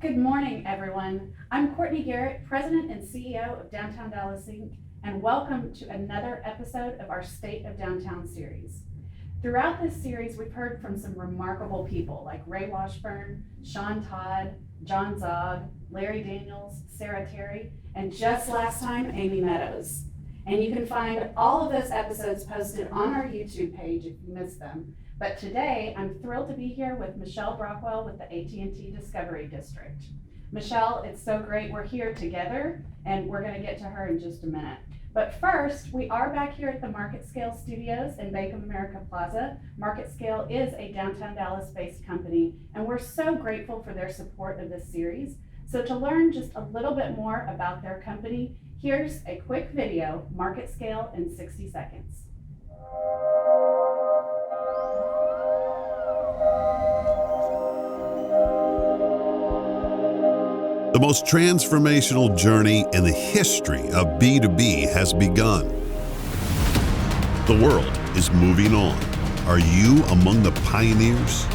Good morning, everyone. I'm Kourtny Garrett, President and CEO of Downtown Dallas Inc., and welcome to another episode of our State of Downtown series. Throughout this series, we've heard from some remarkable people like Ray Washburn, Sean Todd, John Zog, Larry Daniels, Sarah Terry, and just last time, Amy Meadows. And you can find all of those episodes posted on our YouTube page if you missed them. But today, I'm thrilled to be here with Michell Brockwell with the AT&T Discovery District. Michell, it's so great we're here together, and we're going to get to her in just a minute. But first, we are back here at the Market Scale Studios in Bank of America Plaza. Market Scale is a downtown Dallas-based company, and we're so grateful for their support of this series. So to learn just a little bit more about their company, here's a quick video, Market Scale in 60 seconds. The most transformational journey in the history of B2B has begun. The world is moving on. Are you among the pioneers?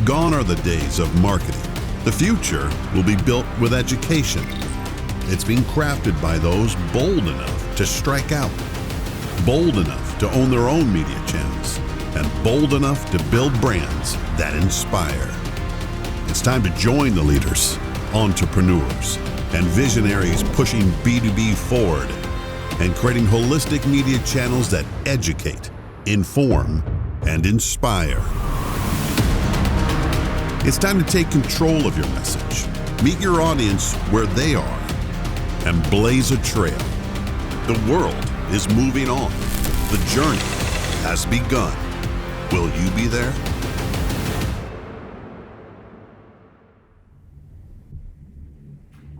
Gone are the days of marketing. The future will be built with education. It's being crafted by those bold enough to strike out, bold enough to own their own media channels, and bold enough to build brands that inspire. It's time to join the leaders, entrepreneurs, and visionaries pushing B2B forward and creating holistic media channels that educate, inform, and inspire. It's time to take control of your message, meet your audience where they are, and blaze a trail. The world is moving on. The journey has begun. Will you be there?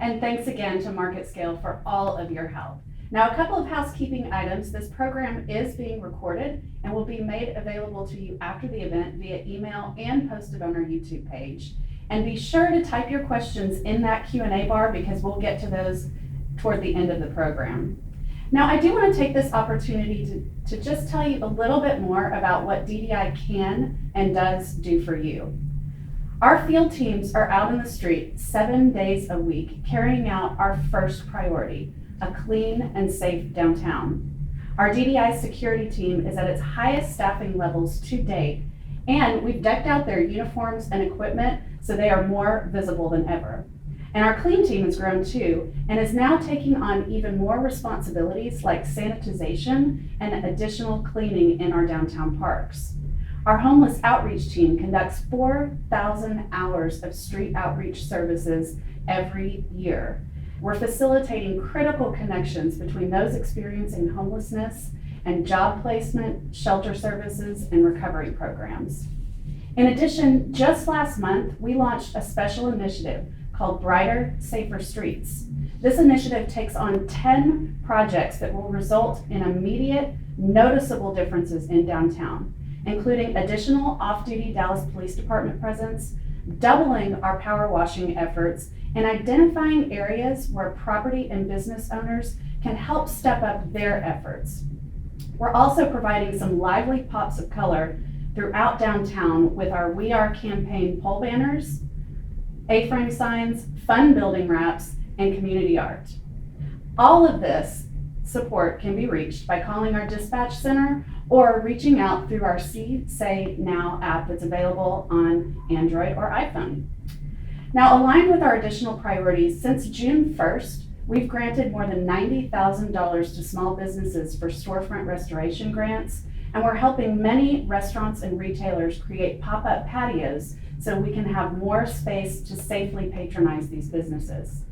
And thanks again to Market Scale for all of your help. Now, a couple of housekeeping items. This program is being recorded and will be made available to you after the event via email and posted on our YouTube page. And be sure to type your questions in that Q&A bar because we'll get to those toward the end of the program. Now, I do want to take this opportunity to just tell you a little bit more about what DDI can and does do for you. Our field teams are out in the street 7 days a week, carrying out our first priority, a clean and safe downtown. Our DDI security team is at its highest staffing levels to date, and we've decked out their uniforms and equipment so they are more visible than ever. And our clean team has grown too, and is now taking on even more responsibilities like sanitization and additional cleaning in our downtown parks. Our homeless outreach team conducts 4,000 hours of street outreach services every year. We're facilitating critical connections between those experiencing homelessness and job placement, shelter services, and recovery programs. In addition, just last month, we launched a special initiative called Brighter, Safer Streets. This initiative takes on 10 projects that will result in immediate, noticeable differences in downtown, including additional off-duty Dallas Police Department presence, doubling our power washing efforts, and identifying areas where property and business owners can help step up their efforts. We're also providing some lively pops of color throughout downtown with our We Are campaign pole banners, A-frame signs, fun building wraps, and community art. All of this support can be reached by calling our dispatch center or reaching out through our See Say Now app that's available on Android or iPhone. Now, aligned with our additional priorities, since June 1st, we've granted more than $90,000 to small businesses for storefront restoration grants, and we're helping many restaurants and retailers create pop-up patios so we can have more space to safely patronize these businesses.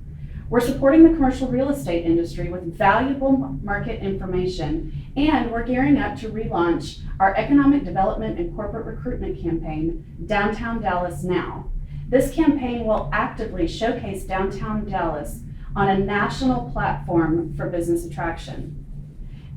We're supporting the commercial real estate industry with valuable market information, and we're gearing up to relaunch our economic development and corporate recruitment campaign, Downtown Dallas Now. This campaign will actively showcase downtown Dallas on a national platform for business attraction,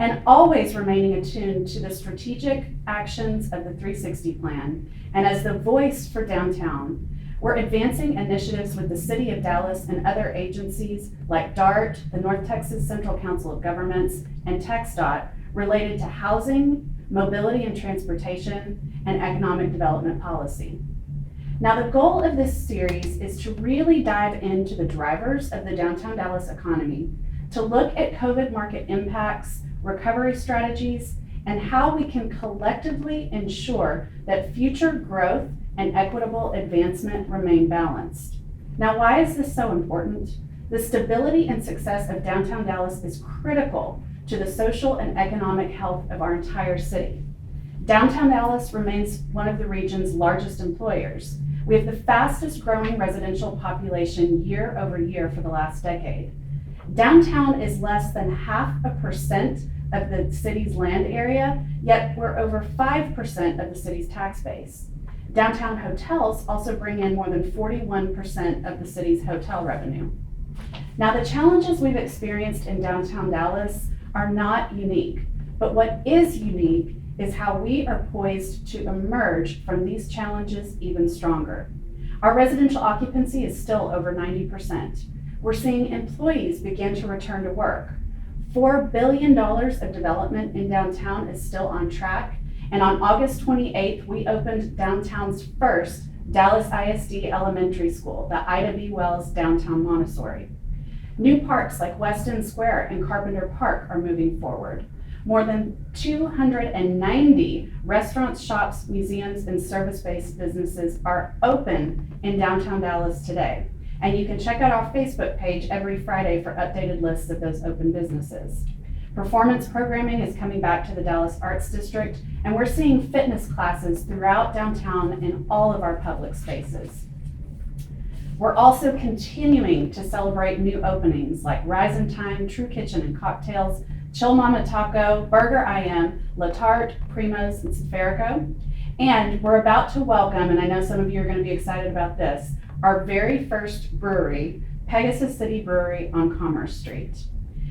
and always remaining attuned to the strategic actions of the 360 plan. And as the voice for downtown, we're advancing initiatives with the City of Dallas and other agencies like DART, the North Texas Central Council of Governments, and TxDOT related to housing, mobility and transportation, and economic development policy. Now, the goal of this series is to really dive into the drivers of the downtown Dallas economy, to look at COVID market impacts, recovery strategies, and how we can collectively ensure that future growth and equitable advancement remain balanced. Now, why is this so important? The stability and success of downtown Dallas is critical to the social and economic health of our entire city. Downtown Dallas remains one of the region's largest employers. We have the fastest growing residential population year over year for the last decade. Downtown is less than 0.5% of the city's land area, yet we're over 5% of the city's tax base. Downtown hotels also bring in more than 41% of the city's hotel revenue. Now, the challenges we've experienced in downtown Dallas are not unique, but what is unique is how we are poised to emerge from these challenges even stronger. Our residential occupancy is still over 90%. We're seeing employees begin to return to work. $4 billion of development in downtown is still on track. And on August 28th, we opened downtown's first Dallas ISD elementary school, the Ida B. Wells Downtown Montessori. New parks like Weston Square and Carpenter Park are moving forward. More than 290 restaurants, shops, museums, and service-based businesses are open in downtown Dallas today. And you can check out our Facebook page every Friday for updated lists of those open businesses. Performance programming is coming back to the Dallas Arts District, and we're seeing fitness classes throughout downtown in all of our public spaces. We're also continuing to celebrate new openings like Rise and Time, True Kitchen and Cocktails, Chill Mama Taco, Burger IM, La Tarte, Primo's, and Sferico. And we're about to welcome, and I know some of you are going to be excited about this, our very first brewery, Pegasus City Brewery on Commerce Street.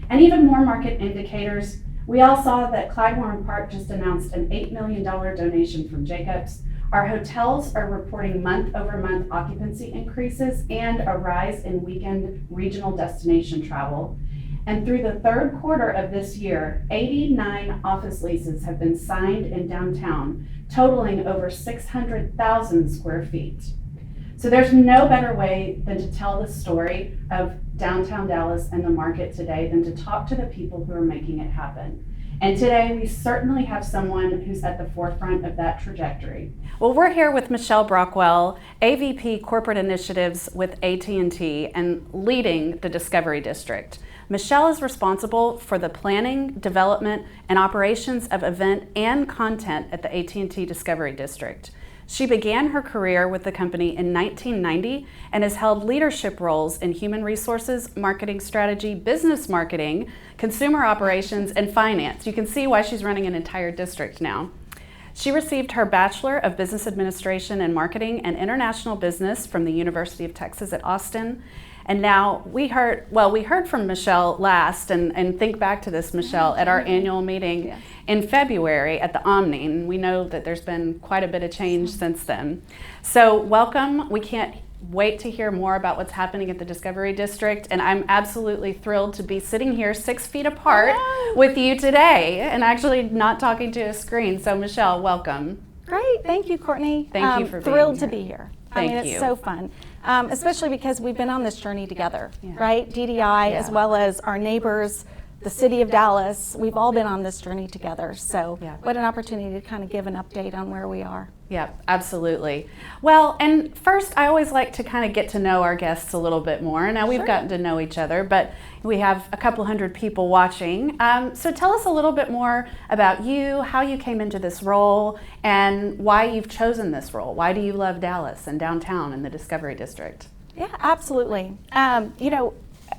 And even more market indicators, we all saw that Clyde Warren Park just announced an $8 million donation from Jacobs. Our hotels are reporting month-over-month occupancy increases and a rise in weekend regional destination travel. And through the third quarter of this year, 89 office leases have been signed in downtown, totaling over 600,000 square feet. So there's no better way than to tell the story of downtown Dallas and the market today than to talk to the people who are making it happen. And today we certainly have someone who's at the forefront of that trajectory. Well, we're here with Michelle Brockwell, AVP Corporate Initiatives with AT&T and leading the Discovery District. Michelle is responsible for the planning, development, and operations of event and content at the AT&T Discovery District. She began her career with the company in 1990 and has held leadership roles in human resources, marketing strategy, business marketing, consumer operations, and finance. You can see why she's running an entire district now. She received her Bachelor of Business Administration and Marketing and International Business from the University of Texas at Austin. And now we heard from Michelle last, and think back to this, Michelle, at our annual meeting in February at the Omni. And we know that there's been quite a bit of change since then. So welcome. We can't wait to hear more about what's happening at the Discovery District. And I'm absolutely thrilled to be sitting here 6 feet apart with you today and actually not talking to a screen. So Michelle, welcome. Great. Thank you, Kourtny. Thank you for being thrilled here. to be here. Thank it's you. so fun, especially because we've been on this journey together, right? DDI, as well as our neighbors, the city of Dallas. We've all been on this journey together. So what an opportunity to kind of give an update on where we are. Yeah, absolutely. Well, and first, I always like to kind of get to know our guests a little bit more. Now, we've gotten to know each other, but we have a couple hundred people watching. So tell us a little bit more about you, how you came into this role, and why you've chosen this role. Why do you love Dallas and downtown and the Discovery District? Yeah, absolutely.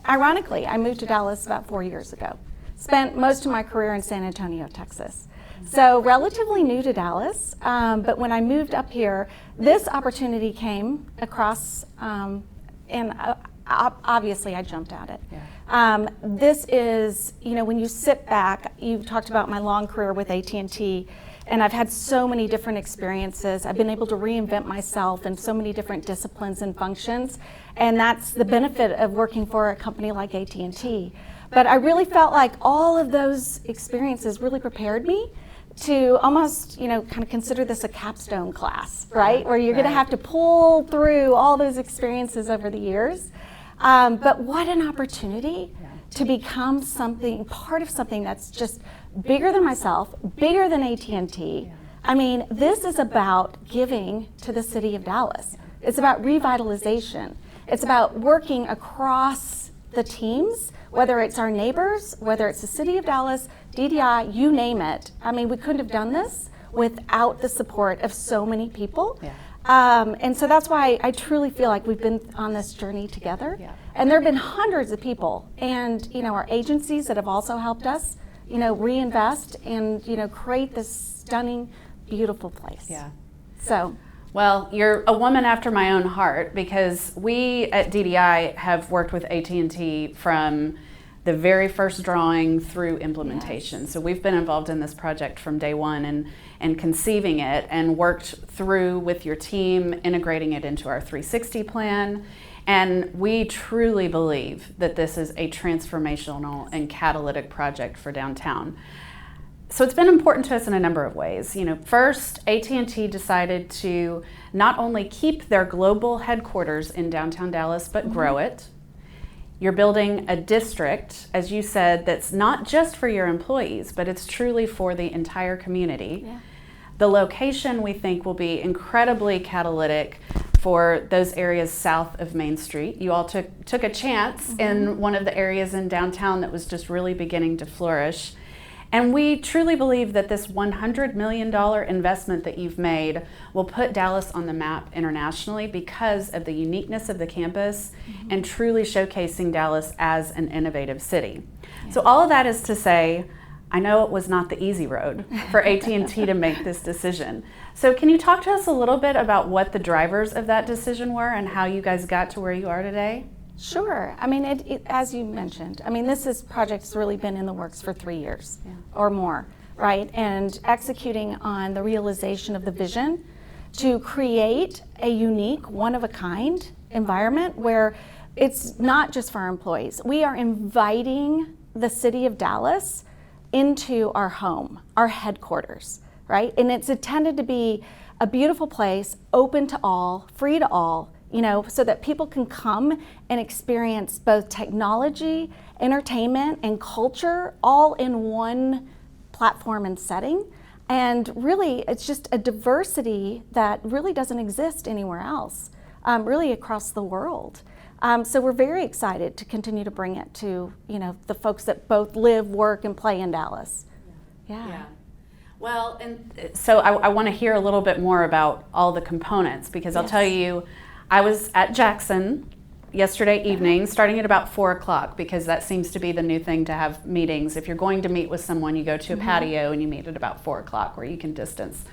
Ironically, I moved to Dallas about 4 years ago. Spent most of my career in San Antonio, Texas. So relatively new to Dallas, but when I moved up here, this opportunity came across, and obviously I jumped at it. This is, when you sit back, you talked about my long career with AT&T, and I've had so many different experiences. I've been able to reinvent myself in so many different disciplines and functions, and that's the benefit of working for a company like AT&T. But I really felt like all of those experiences really prepared me to almost, kind of consider this a capstone class, right? Where you're going to have to pull through all those experiences over the years. But what an opportunity to become part of something that's just bigger than myself, bigger than AT&T. I mean, this is about giving to the city of Dallas. It's about revitalization. It's about working across the teams, whether it's our neighbors, whether it's the city of Dallas, DDI, you name it. I mean, we couldn't have done this without the support of so many people. And so that's why I truly feel like we've been on this journey together. And there have been hundreds of people and, our agencies that have also helped us, reinvest and, create this stunning, beautiful place. So. Well, you're a woman after my own heart, because we at DDI have worked with AT&T from the very first drawing through implementation. So we've been involved in this project from day one and conceiving it, and worked through with your team, integrating it into our 360 plan. And we truly believe that this is a transformational and catalytic project for downtown. So it's been important to us in a number of ways. First, AT&T decided to not only keep their global headquarters in downtown Dallas, but grow it. You're building a district, as you said, that's not just for your employees, but it's truly for the entire community. The location, we think, will be incredibly catalytic for those areas south of Main Street. You all took a chance in one of the areas in downtown that was just really beginning to flourish. And we truly believe that this $100 million investment that you've made will put Dallas on the map internationally because of the uniqueness of the campus and truly showcasing Dallas as an innovative city. So all of that is to say, I know it was not the easy road for AT&T to make this decision. So can you talk to us a little bit about what the drivers of that decision were and how you guys got to where you are today? Sure. I mean, as you mentioned, this project's really been in the works for 3 years or more, right? And executing on the realization of the vision to create a unique, one-of-a-kind environment where it's not just for our employees. We are inviting the city of Dallas into our home, our headquarters, right? And it's intended to be a beautiful place, open to all, free to all, so that people can come and experience both technology, entertainment, and culture all in one platform and setting. And really, it's just a diversity that really doesn't exist anywhere else, really across the world. So we're very excited to continue to bring it to, the folks that both live, work, and play in Dallas. Yeah. Well, and so I want to hear a little bit more about all the components, because I'll tell you, I was at Jackson yesterday evening, starting at about 4 o'clock, because that seems to be the new thing to have meetings. If you're going to meet with someone, you go to a patio and you meet at about 4 o'clock where you can distance.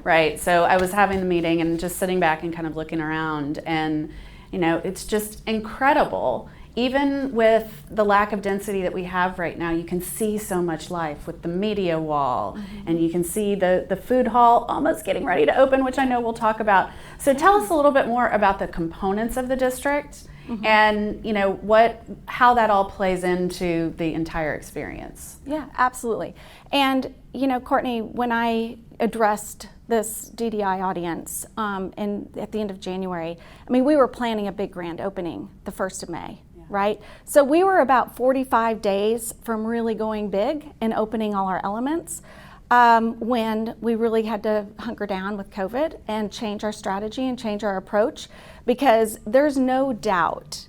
Right. So I was having the meeting and just sitting back and kind of looking around, and it's just incredible. Even with the lack of density that we have right now, you can see so much life with the media wall, and you can see the food hall almost getting ready to open, which I know we'll talk about. So tell us a little bit more about the components of the district and how that all plays into the entire experience. Yeah, absolutely. And Kourtny, when I addressed this DDI audience at the end of January, we were planning a big grand opening the 1st of May. Right? So we were about 45 days from really going big and opening all our elements when we really had to hunker down with COVID and change our strategy and change our approach, because there's no doubt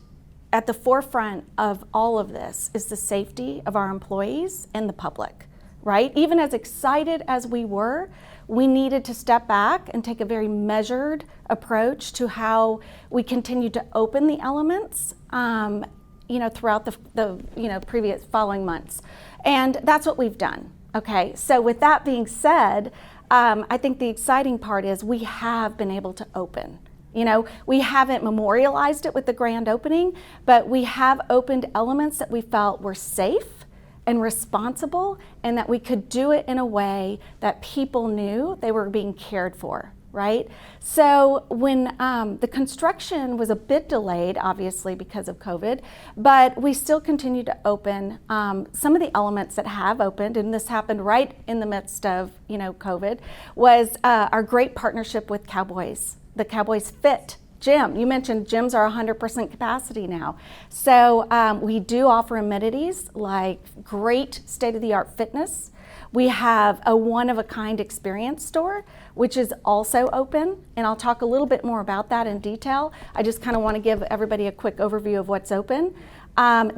at the forefront of all of this is the safety of our employees and the public, right? Even as excited as we were, we needed to step back and take a very measured approach to how we continued to open the elements throughout the previous following months. And that's what we've done. Okay, so with that being said, I think the exciting part is we have been able to open. We haven't memorialized it with the grand opening, but we have opened elements that we felt were safe and responsible, and that we could do it in a way that people knew they were being cared for right? So when the construction was a bit delayed, obviously because of COVID, but we still continue to open. Some of the elements that have opened, and this happened right in the midst of COVID, was our great partnership with Cowboys, the Cowboys Fit gym. You mentioned gyms are 100% capacity now. So we do offer amenities like great state-of-the-art fitness. We have a one-of-a-kind experience store, which is also open, and I'll talk a little bit more about that in detail. I just kind of want to give everybody a quick overview of what's open.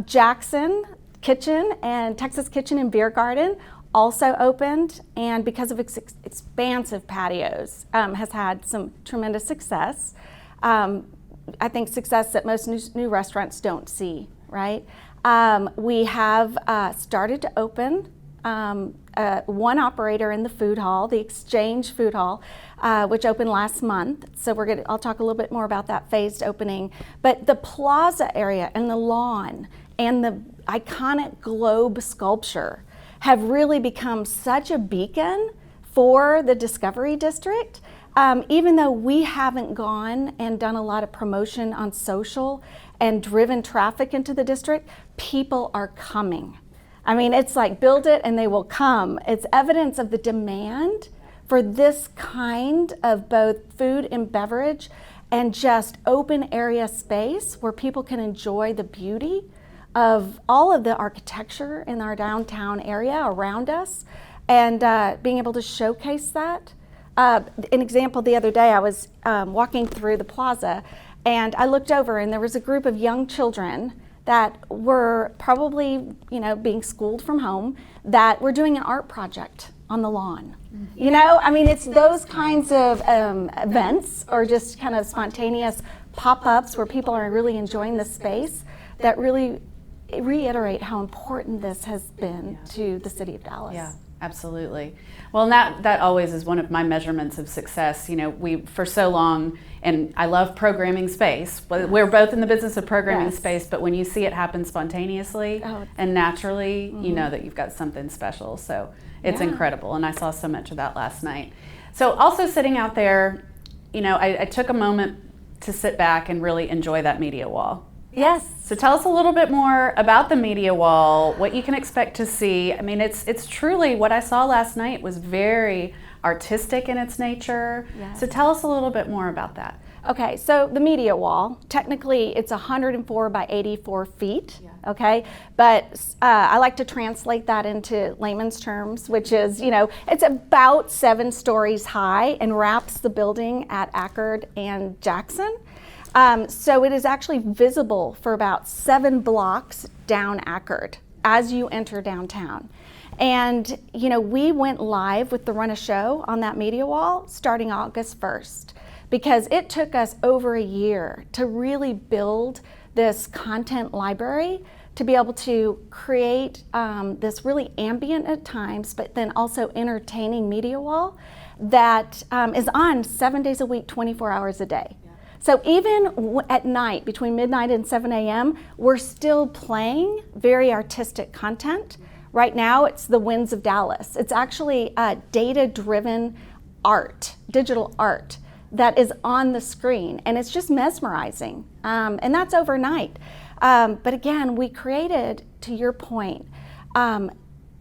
Jackson Kitchen and Texas Kitchen and Beer Garden also opened, and because of its expansive patios, has had some tremendous success. I think success that most new restaurants don't see, right? We have started to open one operator in the food hall, the Exchange Food Hall, which opened last month. So I'll talk a little bit more about that phased opening. But the plaza area and the lawn and the iconic globe sculpture have really become such a beacon for the Discovery District. Even though we haven't gone and done a lot of promotion on social and driven traffic into the district, people are coming. I mean, it's like build it and they will come. It's evidence of the demand for this kind of both food and beverage and just open area space where people can enjoy the beauty of all of the architecture in our downtown area around us and being able to showcase that. An example, the other day I was walking through the plaza and I looked over and there was a group of young children that were probably, being schooled from home, that were doing an art project on the lawn. It's those kinds of events or just kind of spontaneous pop-ups where people are really enjoying the space that really reiterate how important this has been to the city of Dallas. Yeah. Absolutely. Well, that always is one of my measurements of success. We for so long, and I love programming space. We're both in the business of programming space, but when you see it happen spontaneously and naturally, you know that you've got something special. So it's incredible, and I saw so much of that last night. So also sitting out there, I took a moment to sit back and really enjoy that media wall. Yes. So tell us a little bit more about the media wall, what you can expect to see. I mean, it's truly what I saw last night was very artistic in its nature. Yes. So tell us a little bit more about that. Okay, so the media wall, technically it's 104 by 84 feet, okay? But I like to translate that into layman's terms, which is, it's about 7 stories high and wraps the building at Ackerd and Jackson. So it is actually visible for about 7 blocks down Ackerd as you enter downtown. And, we went live with the Run a Show on that media wall starting August 1st because it took us over a year to really build this content library to be able to create this really ambient at times, but then also entertaining media wall that is on 7 days a week, 24 hours a day. So even at night, between midnight and 7 a.m., we're still playing very artistic content. Right now, it's the Winds of Dallas. It's actually data-driven art, digital art, that is on the screen, and it's just mesmerizing. And that's overnight. But again, we created, to your point,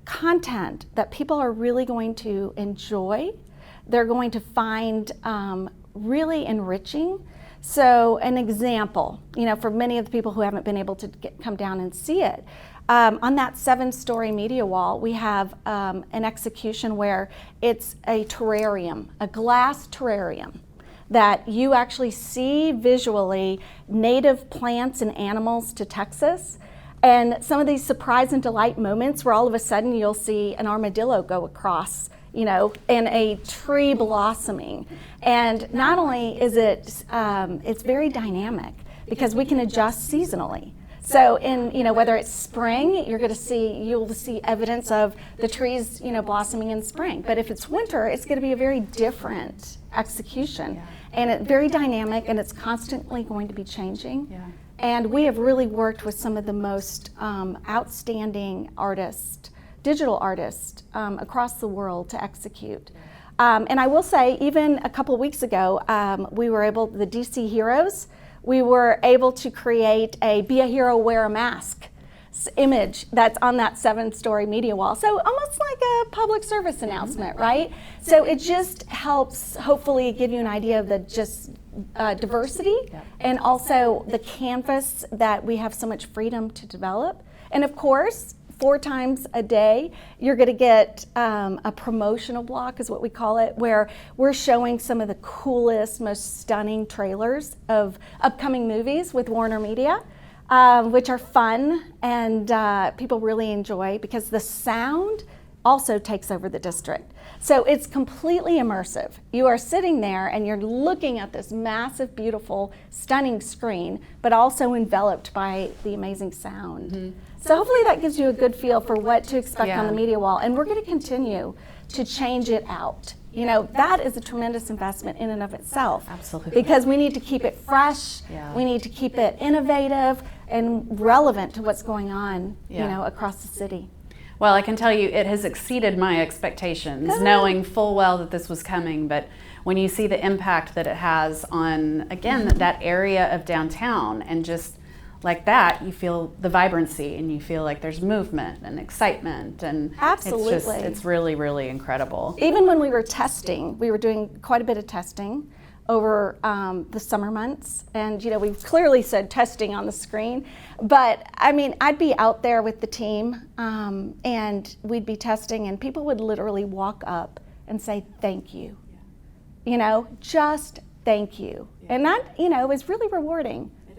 content that people are really going to enjoy. They're going to find really enriching. So an example, for many of the people who haven't been able to come down and see it, on that 7-story media wall, we have an execution where it's a terrarium, a glass terrarium, that you actually see visually native plants and animals to Texas. And some of these surprise and delight moments where all of a sudden you'll see an armadillo go across and a tree blossoming. And not only is it's very dynamic because we can adjust seasonally. So whether it's spring, you'll see evidence of the trees, blossoming in spring. But if it's winter, it's going to be a very different execution. Yeah. And it's very dynamic and it's constantly going to be changing. Yeah. And we have really worked with some of the most outstanding artists, digital artists across the world to execute. And I will say, even a couple weeks ago, the DC Heroes, we were able to create a Be a Hero, Wear a Mask image that's on that 7-story media wall. So almost like a public service announcement, right? So it just helps hopefully give you an idea of the diversity and also the canvas that we have so much freedom to develop. And of course, 4 times a day, you're going to get a promotional block, is what we call it, where we're showing some of the coolest, most stunning trailers of upcoming movies with Warner Media, which are fun and people really enjoy because the sound also takes over the district. So it's completely immersive. You are sitting there and you're looking at this massive, beautiful, stunning screen, but also enveloped by the amazing sound. Mm-hmm. So hopefully that gives you a good feel for what to expect on the media wall. And we're going to continue to change it out. You know, that is a tremendous investment in and of itself. Absolutely. Because we need to keep it fresh, we need to keep it innovative and relevant to what's going on, you know, across the city. Well, I can tell you it has exceeded my expectations, knowing full well that this was coming. But when you see the impact that it has on, again, that area of downtown, and just like that, you feel the vibrancy and you feel like there's movement and excitement. And absolutely, it's really, really incredible. Even when we were testing, we were doing quite a bit of testing over the summer months, and you know, we clearly said testing on the screen, but I mean, I'd be out there with the team and we'd be testing and people would literally walk up and say thank you, you know, just thank you. And that, you know, is really rewarding. It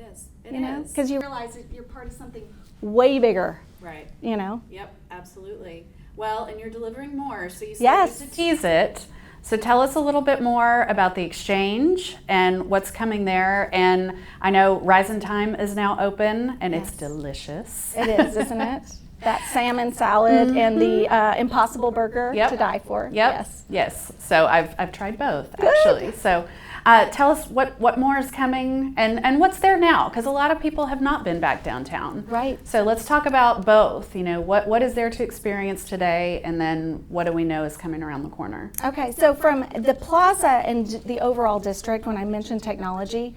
is. Because you realize that you're part of something way bigger. Right. You know? Yep, absolutely. Well, and you're delivering more, so you yes. to tease it. So tell us a little bit more about the exchange and what's coming there. And I know Rise and Time is now open, and it's delicious. It is, isn't it? That salmon salad and the Impossible Burger to die for. Yep. Yes. So I've tried both, actually. So tell us what more is coming and what's there now, because a lot of people have not been back downtown. Right. So let's talk about both. You know, what is there to experience today, and then what do we know is coming around the corner? Okay, so from the plaza and the overall district, when I mentioned technology,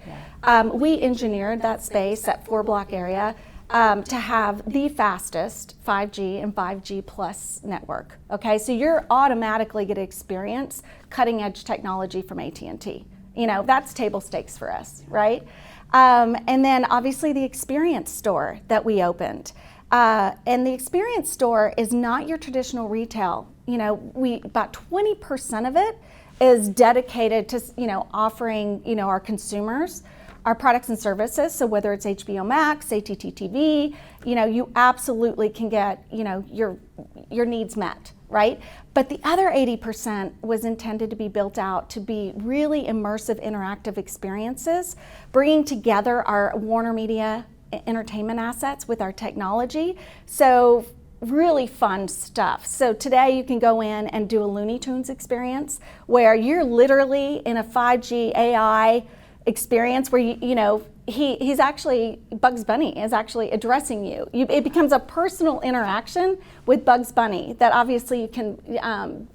we engineered that space, that 4-block area, to have the fastest 5G and 5G plus network. Okay, so you're automatically going to experience cutting edge technology from AT&T. You know, that's table stakes for us, right? And then obviously the experience store that we opened. And the experience store is not your traditional retail. You know, about 20% of it is dedicated to, you know, offering, you know, our consumers our products and services. So whether it's HBO Max, AT&T TV, you know, you absolutely can get, you know, your needs met, right? But the other 80% was intended to be built out to be really immersive, interactive experiences, bringing together our Warner Media entertainment assets with our technology. So really fun stuff. So today you can go in and do a Looney Tunes experience where you're literally in a 5G AI experience where you know he's actually, Bugs Bunny is actually addressing you. It becomes a personal interaction with Bugs Bunny that obviously you can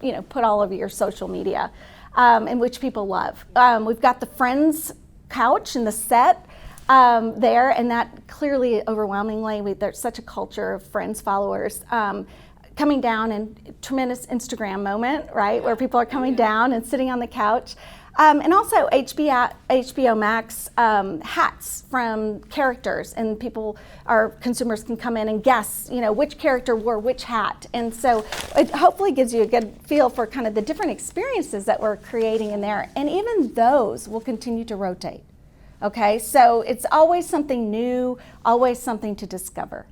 you know, put all over your social media, and which people love. We've got the Friends couch and the set there, and that clearly overwhelmingly there's such a culture of Friends followers coming down, and tremendous Instagram moment, right, where people are coming down and sitting on the couch. And also HBO Max hats from characters, and our consumers can come in and guess, you know, which character wore which hat. And so it hopefully gives you a good feel for kind of the different experiences that we're creating in there. And even those will continue to rotate. Okay, so it's always something new, always something to discover.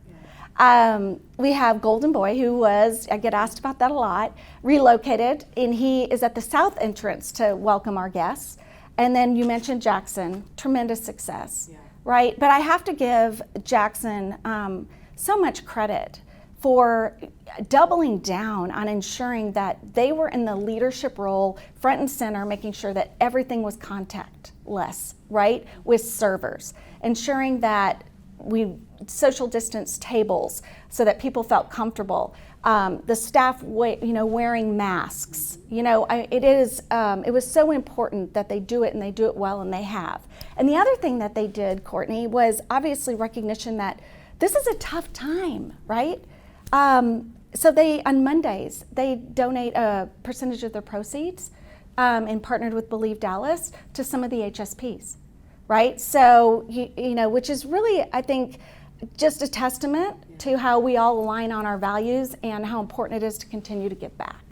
We have Golden Boy, who I get asked about that a lot, relocated, and he is at the south entrance to welcome our guests. And then you mentioned Jackson, tremendous success, right? But I have to give Jackson so much credit for doubling down on ensuring that they were in the leadership role, front and center, making sure that everything was contactless, right, with servers, ensuring that we social distance tables so that people felt comfortable. The staff, wearing masks. It was so important that they do it, and they do it well, and they have. And the other thing that they did, Kourtny, was obviously recognition that this is a tough time, right? So on Mondays, they donate a percentage of their proceeds, and partnered with Believe Dallas to some of the HSPs, right? So, which is really, I think, just a testament to how we all align on our values and how important it is to continue to give back,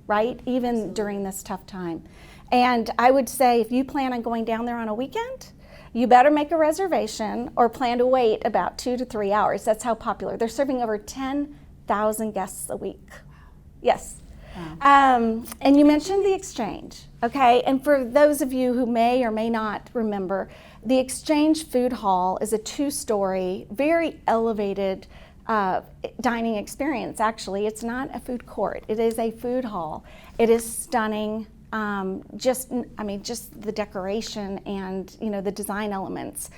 right? Even during this tough time. And I would say if you plan on going down there on a weekend, you better make a reservation or plan to wait about 2 to 3 hours. That's how popular. They're serving over 10,000 guests a week. Yes. Wow. And you mentioned the Exchange, okay? And for those of you who may or may not remember, the Exchange Food Hall is a 2-story, very elevated dining experience. Actually, it's not a food court. It is a food hall. It is stunning. Just the decoration and the design elements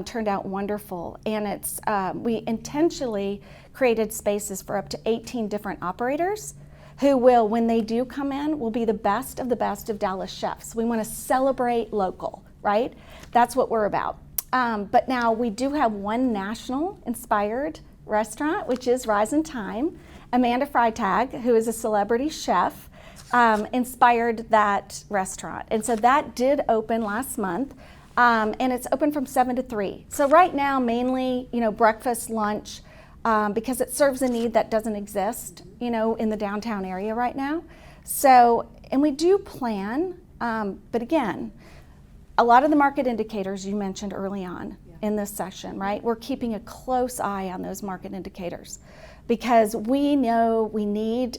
turned out wonderful. And we intentionally created spaces for up to 18 different operators who will, when they do come in, will be the best of Dallas chefs. We want to celebrate local, right? That's what we're about. But now we do have one national inspired restaurant, which is Rise in Time. Amanda Freitag, who is a celebrity chef, inspired that restaurant. And so that did open last month, and it's open from 7 to 3. So right now, mainly, breakfast, lunch, because it serves a need that doesn't exist, in the downtown area right now. So, and we do plan, but again, a lot of the market indicators you mentioned early on in this session, right? We're keeping a close eye on those market indicators because we know we need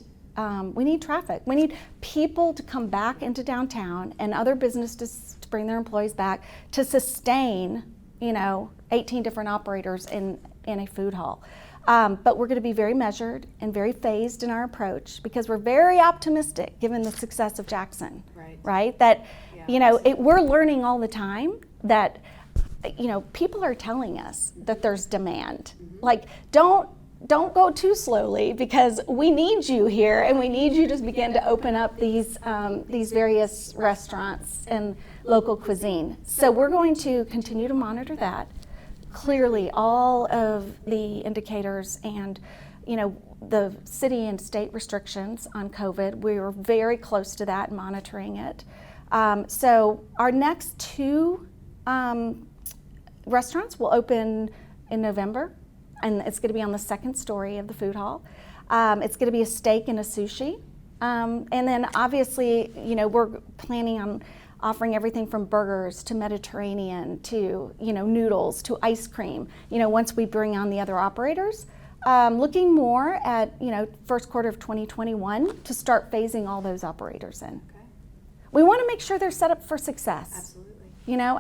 traffic. We need people to come back into downtown and other businesses to bring their employees back to sustain, 18 different operators in a food hall. But we're going to be very measured and very phased in our approach because we're very optimistic given the success of Jackson, right? That, we're learning all the time that, people are telling us that there's demand. Like, don't go too slowly because we need you here and we need you to begin to open up these various restaurants and local cuisine. So we're going to continue to monitor that. Clearly, all of the indicators and, the city and state restrictions on COVID, we were very close to that, monitoring it. So our next 2 restaurants will open in November, and it's going to be on the 2nd story of the food hall. It's going to be a steak and a sushi. And then obviously, we're planning on offering everything from burgers to Mediterranean to, noodles to ice cream, once we bring on the other operators. Looking more at, first quarter of 2021 to start phasing all those operators in. Okay. We want to make sure they're set up for success. Absolutely.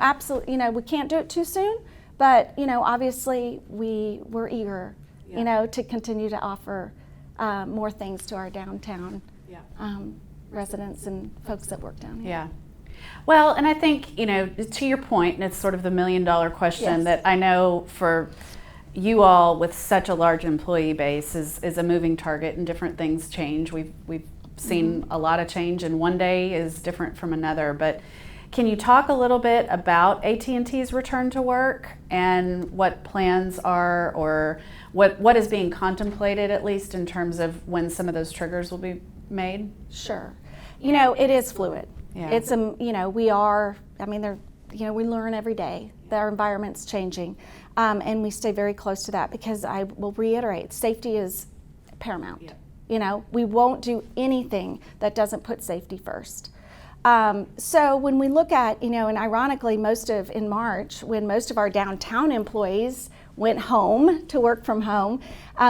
Absolutely. We can't do it too soon, but, obviously we're eager, to continue to offer more things to our downtown residents and folks that work down here. Yeah. Well, and I think, to your point, and it's sort of the $1 million question that I know for you all with such a large employee base is a moving target and different things change. We've seen a lot of change, and one day is different from another. But can you talk a little bit about AT&T's return to work and what plans are, or what is being contemplated, at least in terms of when some of those triggers will be made? Sure. It is fluid. Yeah. It's we learn every day that our environment's changing, and we stay very close to that because I will reiterate, safety is paramount. Yeah. We won't do anything that doesn't put safety first. So when we look at, and ironically, in March, when most of our downtown employees went home to work from home,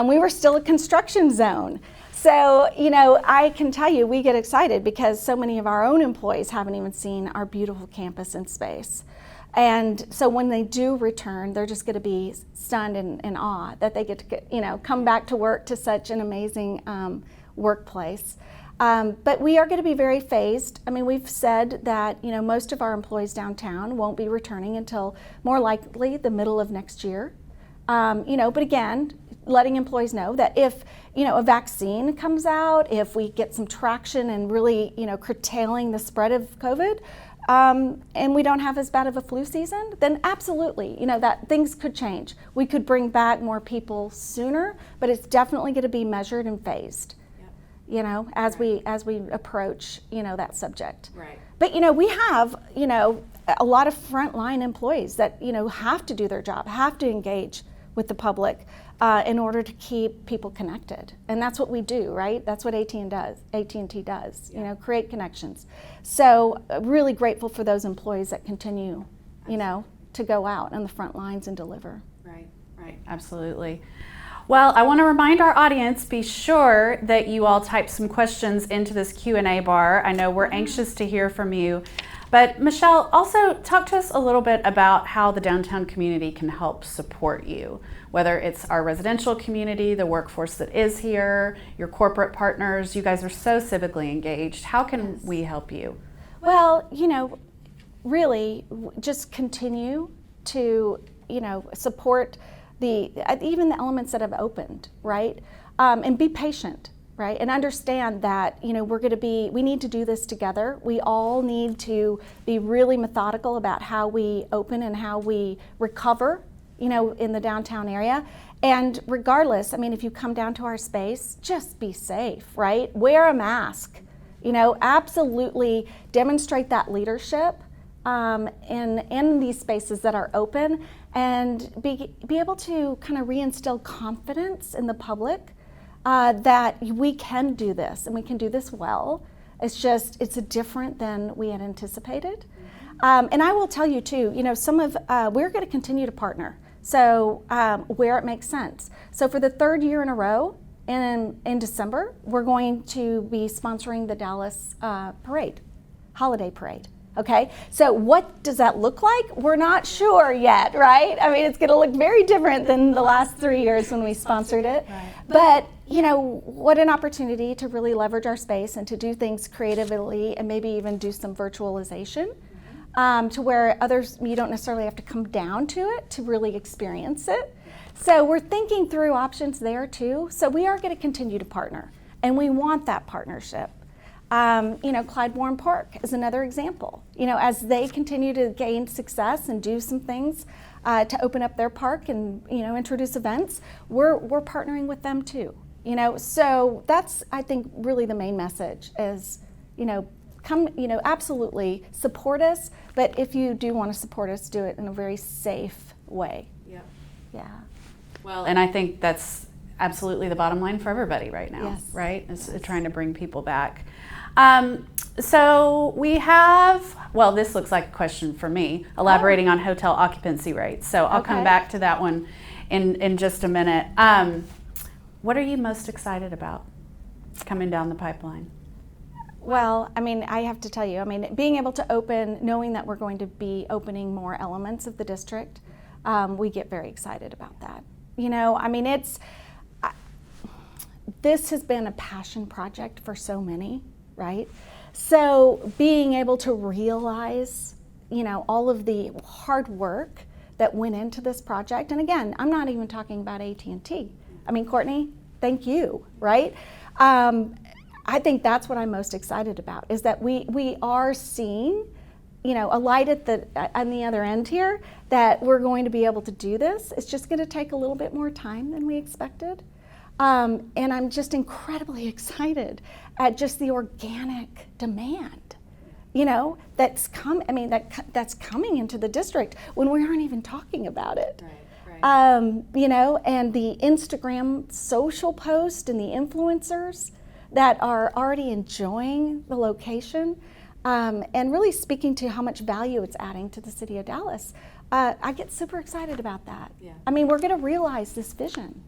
we were still a construction zone. So, I can tell you, we get excited because so many of our own employees haven't even seen our beautiful campus and space. And so when they do return, they're just going to be stunned and in awe that they get to come back to work to such an amazing workplace. But we are going to be very phased. We've said that, most of our employees downtown won't be returning until more likely the middle of next year. But again, letting employees know that if, a vaccine comes out, if we get some traction and really, curtailing the spread of COVID, and we don't have as bad of a flu season, then absolutely, that things could change. We could bring back more people sooner, but it's definitely going to be measured and phased, as we approach, that subject. Right. But, we have, a lot of frontline employees that, have to do their job, have to engage with the public in order to keep people connected. And that's what we do, right? That's what AT&T does, create connections. So really grateful for those employees that continue, to go out on the front lines and deliver. Right, absolutely. Well, I want to remind our audience, be sure that you all type some questions into this Q&A bar. I know we're anxious to hear from you. But Michelle, also talk to us a little bit about how the downtown community can help support you, whether it's our residential community, the workforce that is here, your corporate partners. You guys are so civically engaged. How can we help you? Well, really just continue to, support even the elements that have opened, right? And be patient. Right, and understand that we need to do this together. We all need to be really methodical about how we open and how we recover, in the downtown area. And regardless, if you come down to our space, just be safe, right? Wear a mask, absolutely demonstrate that leadership in these spaces that are open, and be able to kind of reinstill confidence in the public. That we can do this, and we can do this well. It's different than we had anticipated. And I will tell you too, we're going to continue to partner. So where it makes sense. So for the third year in a row, in December, we're going to be sponsoring the Dallas holiday parade. Okay, so what does that look like? We're not sure yet, right? It's going to look very different than the last 3 years when we sponsored it. Right. But, what an opportunity to really leverage our space and to do things creatively and maybe even do some virtualization to where you don't necessarily have to come down to it to really experience it. So we're thinking through options there too. So we are going to continue to partner, and we want that partnership. Clyde Warren Park is another example. As they continue to gain success and do some things to open up their park and introduce events, we're partnering with them too. So that's, I think, really the main message is, come, absolutely support us, but if you do want to support us, do it in a very safe way. Yeah. Well, and I think that's absolutely the bottom line for everybody right now, yes. Right? It's trying to bring people back. So we have, this looks like a question for me, elaborating on hotel occupancy rates. So I'll come back to that one in just a minute. What are you most excited about coming down the pipeline? Well, I have to tell you, being able to open, knowing that we're going to be opening more elements of the district, we get very excited about that. This has been a passion project for so many, right? So being able to realize, all of the hard work that went into this project, and again, I'm not even talking about AT&T. Kourtny, thank you, right? I think that's what I'm most excited about, is that we are seeing, a light on the other end here, that we're going to be able to do this. It's just going to take a little bit more time than we expected. And I'm just incredibly excited at just the organic demand, that's that's coming into the district when we aren't even talking about it. Right. And the Instagram social post and the influencers that are already enjoying the location, and really speaking to how much value it's adding to the city of Dallas. I get super excited about that. Yeah. We're going to realize this vision.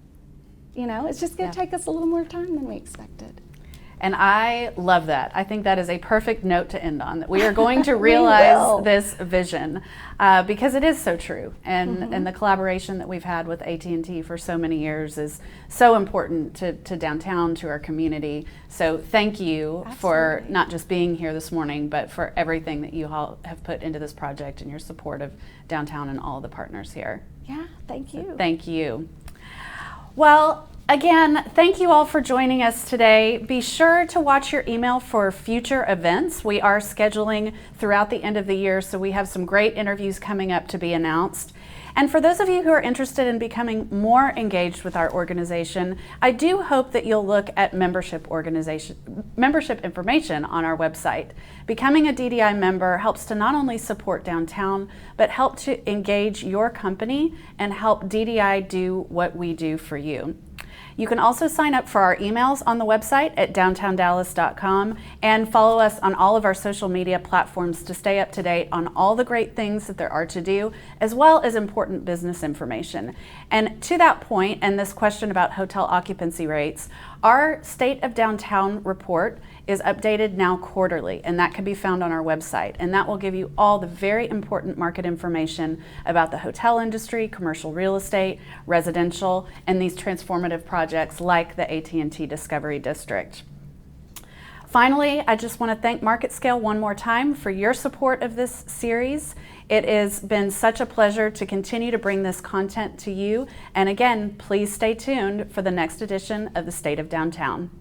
It's just going to take us a little more time than we expected. And I love that. I think that is a perfect note to end on, that we are going to realize this vision because it is so true. And the collaboration that we've had with AT&T for so many years is so important to downtown, to our community. So thank you for not just being here this morning, but for everything that you all have put into this project and your support of downtown and all the partners here. Yeah, Thank you. Thank you. Well, again, thank you all for joining us today. Be sure to watch your email for future events. We are scheduling throughout the end of the year, so we have some great interviews coming up to be announced. And for those of you who are interested in becoming more engaged with our organization, I do hope that you'll look at membership information on our website. Becoming a DDI member helps to not only support downtown, but help to engage your company and help DDI do what we do for you. You can also sign up for our emails on the website at downtowndallas.com and follow us on all of our social media platforms to stay up to date on all the great things that there are to do, as well as important business information. And to that point, and this question about hotel occupancy rates, our State of Downtown report is updated now quarterly, and that can be found on our website. And that will give you all the very important market information about the hotel industry, commercial real estate, residential, and these transformative projects like the AT&T Discovery District. Finally, I just want to thank MarketScale one more time for your support of this series. It has been such a pleasure to continue to bring this content to you. And again, please stay tuned for the next edition of the State of Downtown.